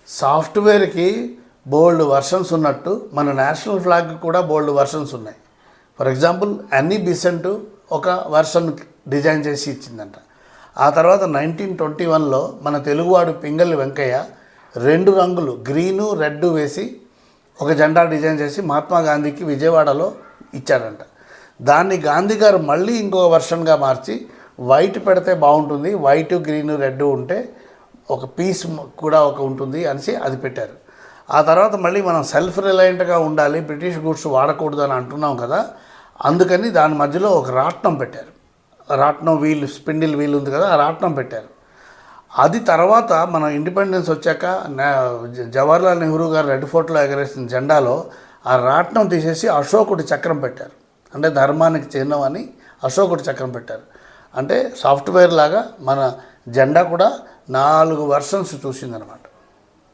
సాఫ్ట్వేర్కి బోల్డ్ versions ఉన్నట్టు మన national flag కూడా బోల్డ్ వర్షన్స్ ఉన్నాయి. ఫర్ ఎగ్జాంపుల్ అన్నీ బిసెంట్ ఒక వర్షన్ డిజైన్ చేసి ఇచ్చిందంట. ఆ తర్వాత 1921లో మన తెలుగువాడు పింగళి వెంకయ్య 2 రంగులు గ్రీను రెడ్ వేసి ఒక జెండా డిజైన్ చేసి మహాత్మా గాంధీకి విజయవాడలో ఇచ్చారంట. దాన్ని గాంధీ గారు మళ్ళీ ఇంకో వర్షన్గా మార్చి వైట్ పెడితే బాగుంటుంది, వైట్ గ్రీన్ రెడ్ ఉంటే ఒక పీస్ కూడా ఒక ఉంటుంది అనేసి అది పెట్టారు. ఆ తర్వాత మళ్ళీ మనం సెల్ఫ్ రిలయంట్గా ఉండాలి, బ్రిటిష్ గూడ్స్ వాడకూడదు అని అంటున్నాం కదా, అందుకని దాని మధ్యలో ఒక రాట్నం పెట్టారు. రాట్నం వీల్, స్పిండిల్ వీల్ ఉంది కదా, ఆ రాట్నం పెట్టారు. అది తర్వాత మన ఇండిపెండెన్స్ వచ్చాక జవహర్లాల్ నెహ్రూ గారు రెడ్ ఫోర్ట్లో ఎగరేసిన జెండాలో ఆ రాట్నం తీసేసి అశోకుడి చక్రం పెట్టారు. అంటే ధర్మానికి చిహ్నమని అశోకుడి చక్రం పెట్టారు. అంటే సాఫ్ట్వేర్ లాగా మన జెండా కూడా 4 వర్షన్స్ చూసిందనమాట.